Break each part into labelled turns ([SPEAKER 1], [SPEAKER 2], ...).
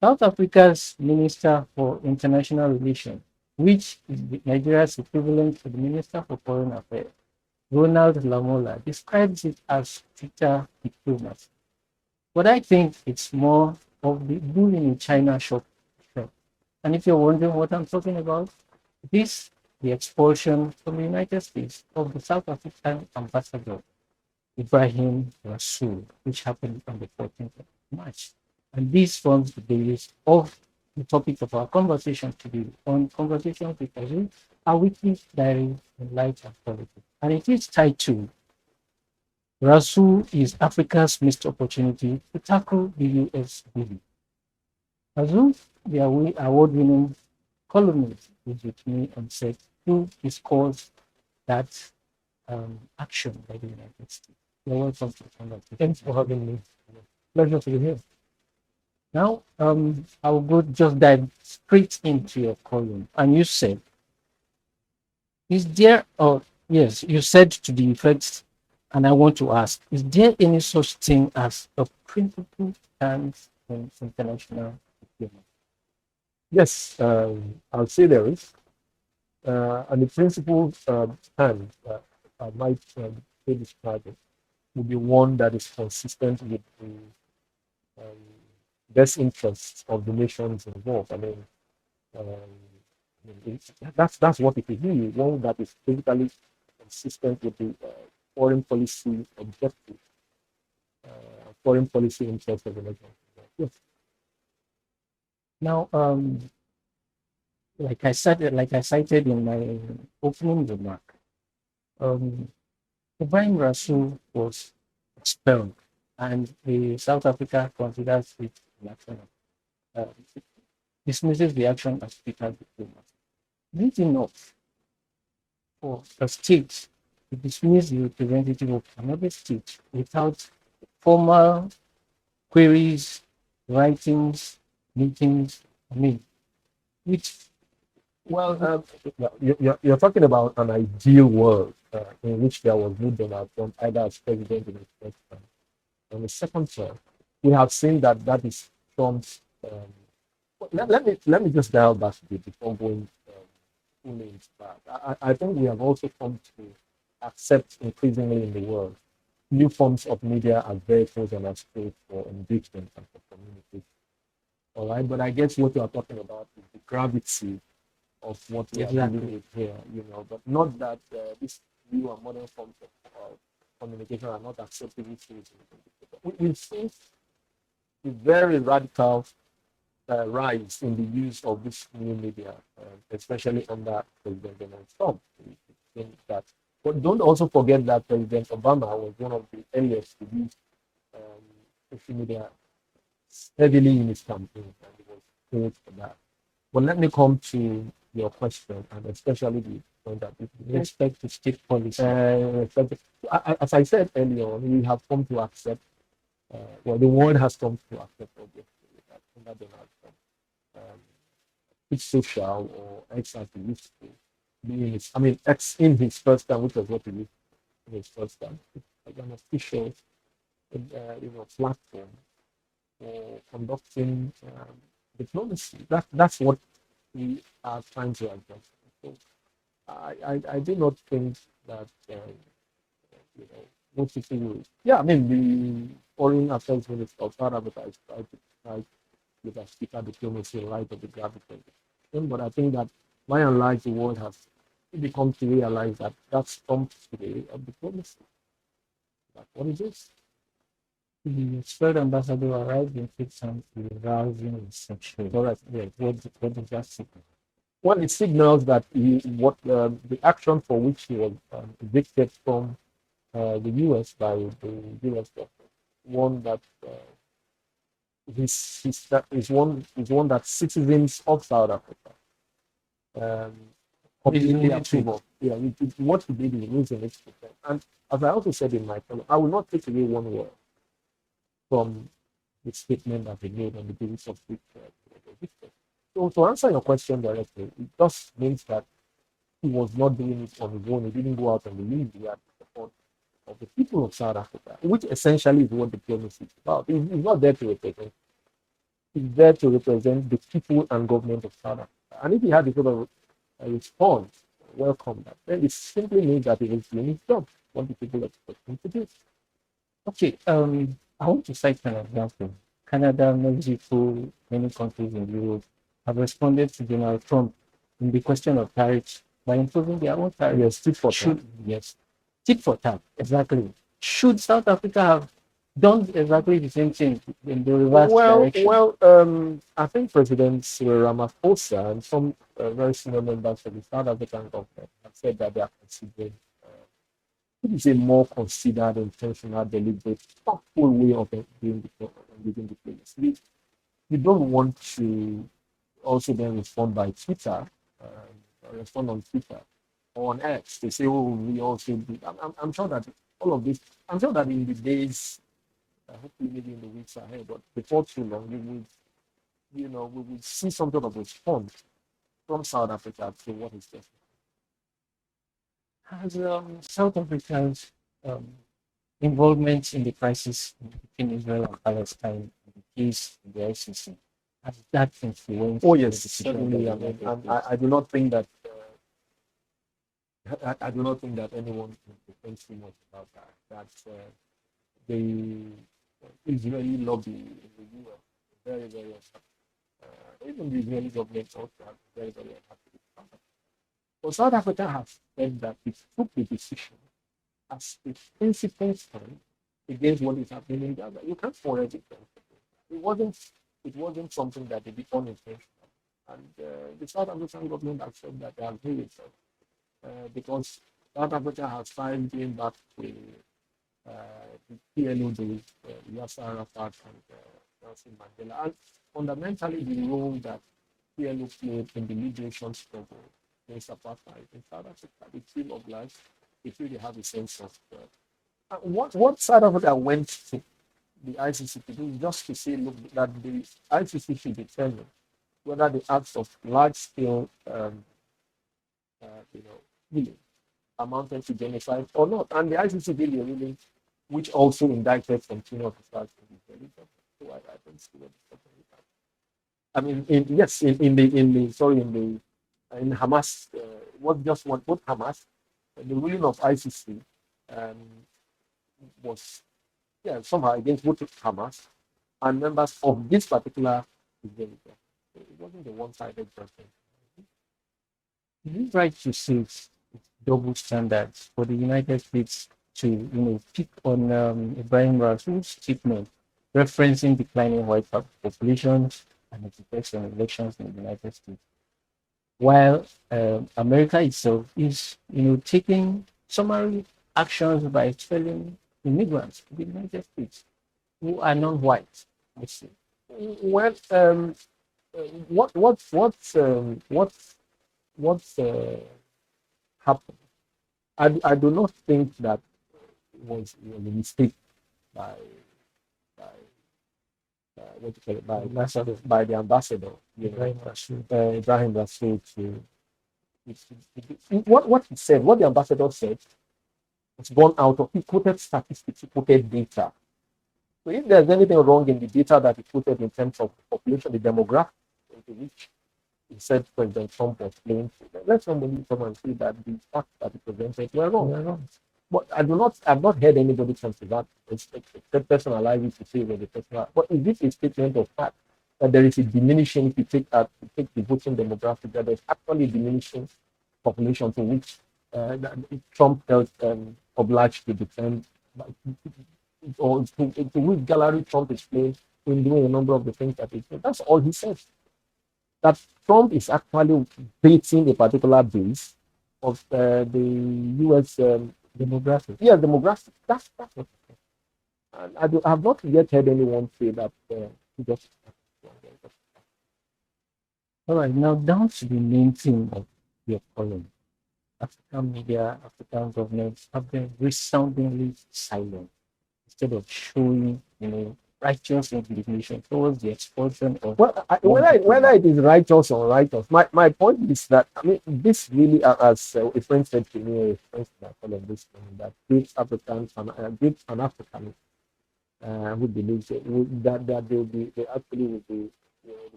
[SPEAKER 1] South Africa's Minister for International Relations, which is Nigeria's equivalent to the Minister for Foreign Affairs, Ronald Lamola, describes it as Twitter diplomacy. But I think it's more of the bullying in China shop. And if you're wondering what I'm talking about, this the expulsion from the United States of the South African ambassador Ebrahim Rasool, which happened on the 14th of March. And this forms the basis of the topic of our conversation today on Conversations with Azul, a weekly diary in light and politics. And it is titled Rasool is Africa's missed opportunity to tackle the US bully. Azul, the award-winning columnist, is with me on set to discuss that action by the United States. You're welcome to come back.
[SPEAKER 2] Thanks for having me. Pleasure to be here.
[SPEAKER 1] Now, I will go just dive straight into your column. And you said, is there, or yes, you said to the effect, and I want to ask, is there any such thing as a principled stance in international diplomacy?
[SPEAKER 2] Yes, I'll say there is. And the principal stand that I might say describe it would be one that is consistent with the best interests of the nations involved. That's what it is. Really, one that is basically consistent with the foreign policy objective, foreign policy interests of the nations. Yes.
[SPEAKER 1] Now, like I cited in my opening remark, Ebrahim Rasool was expelled, and the South Africa considers it an action, uh, dismisses the action as Twitter diplomacy. Is it enough for a state to dismiss the representative of another state without formal queries, writings, meetings? I mean, which
[SPEAKER 2] Well, you're talking about an ideal world in which there was no Donald Trump either as president in his first term and the second term. We have seen that that is Trump's. Let me just dial back a bit before going too names back. I think we have also come to accept increasingly in the world new forms of media as vehicles and as space for engagement and for communication. All right, but I guess what you are talking about is the gravity of what we are dealing with here, but not that these new and modern forms of communication are not acceptable to. We've seen a very radical rise in the use of this new media, especially under President Donald Trump. That, but don't also forget that President Obama was one of the earliest to use social media heavily in his campaign, and he was praised for that. But let me come to your question, and especially the point that with respect to state policy. As I said earlier on, we have come to accept, the world has come to accept, obviously, that under Donald Trump, it's social or X as he used to be in his, X in his first time, which was what he used in his first time, like an official, platform for conducting diplomacy. That's what we are trying to address. So I do not think that most people will. Yeah, the foreign affairs minister of South Africa is trying to try with a speaker diplomacy in light of the gravity. But I think that by and large the world has become to realize that that's Trump's way of diplomacy. That's what it is.
[SPEAKER 1] the expelled ambassador arrived in Kitsan with rousing reception.
[SPEAKER 2] Correct.
[SPEAKER 1] Yeah, what does that signal?
[SPEAKER 2] Well, it signals that the action for which he was evicted from the U.S. by the U.S. government, one that is one that citizens of South Africa completely approve of. Yeah, what he did is losing its percent. And as I also said in my comment, I will not take away one word from the statement that he made on the basis of which so to answer your question directly, it just means that he was not doing it on his own. He didn't go out on the limb. He had the support of the people of South Africa, which essentially is what diplomacy is about. He's not there to represent. is there to represent the people and government of South Africa. And if he had the sort of response, welcome that, then it simply means that he is doing his job, what the people expect him to do.
[SPEAKER 1] Okay, I want to cite an example. Canada, Mexico, many countries in Europe have responded to Donald Trump in the question of tariffs by imposing their own tariffs.
[SPEAKER 2] Yes, tit for tat.
[SPEAKER 1] Should yes, tit for tat, exactly. Should South Africa have done exactly the same thing in the reverse direction?
[SPEAKER 2] I think President Cyril Ramaphosa and some very senior members of the South African government have said that they are considering it is a more considered, intentional, deliberate, thoughtful way of doing the place. We don't want to also then respond by Twitter, respond on Twitter or on X. They say, oh, we also do. I'm sure that all of this, I'm sure that in the days, hopefully maybe in the weeks ahead, but before too long, we will see some sort of response from South Africa to what is there.
[SPEAKER 1] Has South Africa's um, involvement in the crisis between Israel and Palestine, in the case of the ICC, has that influenced?
[SPEAKER 2] Oh yes, certainly. I do not think that I do not think that anyone thinks too much about that. That the Israeli lobby in the US is very, very unhappy. Even the Israeli government also has very, very unhappy with South Africa. But South Africa has said that it took the decision as a principal stand against what is happening in Gaza. You can't forget it. It wasn't something that they did unintentionally. And the South African government has said that they agree with it because South Africa has signed going back to the PLO days, Yasser Arafat and Nelson Mandela. And fundamentally, the role that PLO played in the liberation struggle against apartheid in South Africa, they feel obliged, they feel they have a sense of what South Africa went to the ICC to do is just to say, look, that the ICC should determine whether the acts of large-scale, killing amounted to genocide or not. And the ICC did a ruling which also indicted some senior officers in the Israeli government. So I don't see what the problem is. I mean, in Hamas, what Hamas, the ruling of ICC was somehow against both Hamas and members of this particular Israeli government. It wasn't a one-sided judgment.
[SPEAKER 1] Is it right to say it's double standards for the United States to pick on Ebrahim Rasool's statement referencing declining white populations and its effects on elections in the United States, while America itself is taking summary actions by expelling immigrants to the United States who are non-white? I see.
[SPEAKER 2] Well, what's happened? I do not think that was a mistake by what you call it, by the ambassador,
[SPEAKER 1] Ebrahim Rasool.
[SPEAKER 2] Ebrahim Rasool, what he said, what the ambassador said, was born out of, he quoted statistics, he quoted data. So if there's anything wrong in the data that he quoted in terms of the population, the demographics into which he said President Trump was playing, let somebody come and say that the facts that he presented were wrong. But I've not heard anybody come to that personalize it to say whether the personal. But is this a statement of fact that there is a diminishing, if you take the voting demographic, that there's actually a diminishing population to which Trump felt obliged to defend, or to which gallery Trump is playing in doing a number of the things that he said. That's all he says. That Trump is actually baiting a particular base of the U.S.
[SPEAKER 1] Demographic.
[SPEAKER 2] Yeah, demographic. That's what it is. And I have not yet heard anyone say that he just.
[SPEAKER 1] All right, now down to the main theme of your column. African media, African governments have been resoundingly silent instead of showing, righteous indignation towards the expulsion of.
[SPEAKER 2] Well, whether it is righteous or unrighteous, my point is that this really, as a friend said to me, a friend of this thing, that great Africans and great Pan Africans who believe that they actually will be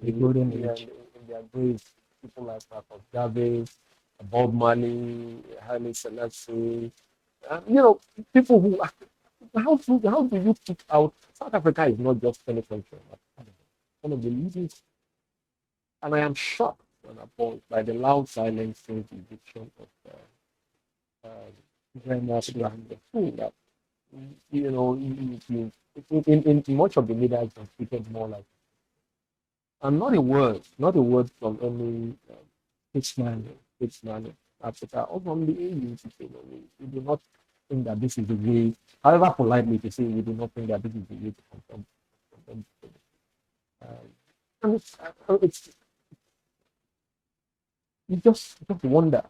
[SPEAKER 1] The golden
[SPEAKER 2] in
[SPEAKER 1] age.
[SPEAKER 2] their graves, people like Gaza, Bob Marley, Haile Selassie, people who how do you pick out South Africa is not just any country, one of the leading, and I am shocked and appalled by the loud silence since the eviction of
[SPEAKER 1] Ebrahim Rasool.
[SPEAKER 2] that in much of the media it's been treated more like, and not a word from any
[SPEAKER 1] Statesman.
[SPEAKER 2] statesman in Africa or from the AU to say, we do not think that this is the way, however politely to say, we do not think that this is the way to confront. And it's you just wonder,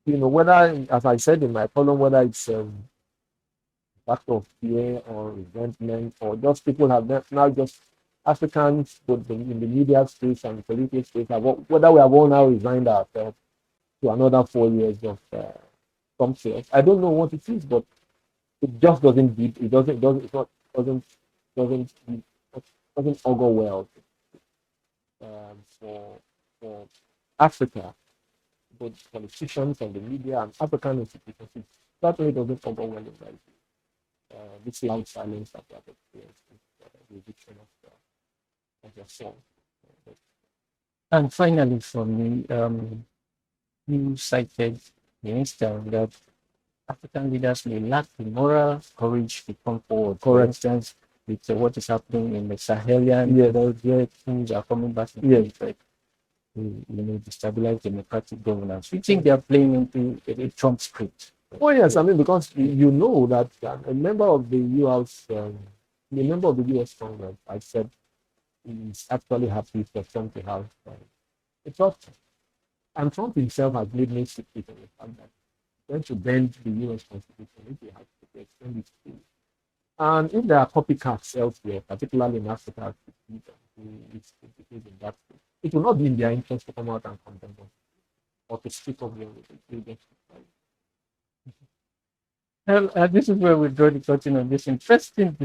[SPEAKER 2] whether, as I said in my column, whether it's fact of fear or resentment, or just people have now just Africans, both in the media space and the political space, whether we have all now resigned ourselves to another 4 years of something. I don't know what it is, but it just doesn't beat. It doesn't augur well for Africa, both politicians and the media and African institutions. It certainly doesn't augur well in my view. This loud silence that we have experienced, the eviction of your son.
[SPEAKER 1] And finally, for me, you cited the instance that African leaders may lack the moral courage to come forward. For instance, with what is happening in the Sahelian, where things are coming back into effect to destabilize democratic governance. We think they are playing into a Trump script.
[SPEAKER 2] Oh yes, I mean, because you know that a member of the U.S. Congress, I said, is actually happy for Trump to have a trust. And Trump himself has made no secret of the fact that he's going to bend the U.S. Constitution if he has to extend it to. And if there are copycats elsewhere, particularly in Africa, it will not be in their interest to come out and condemn them or to speak of them with the
[SPEAKER 1] Well, this is where we draw the curtain on this interesting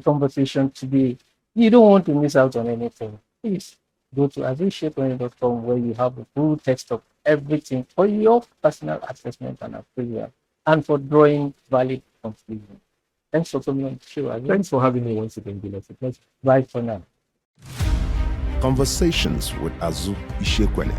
[SPEAKER 1] conversation today. You don't want to miss out on anything. Please go to avishapering.com where you have the full text of everything for your personal assessment and appraisal and for drawing valid conclusions. Thanks for coming on the show again.
[SPEAKER 2] Thanks for having me once again, Gilles.
[SPEAKER 1] Bye for now.
[SPEAKER 3] Conversations with Azu Ishekwele.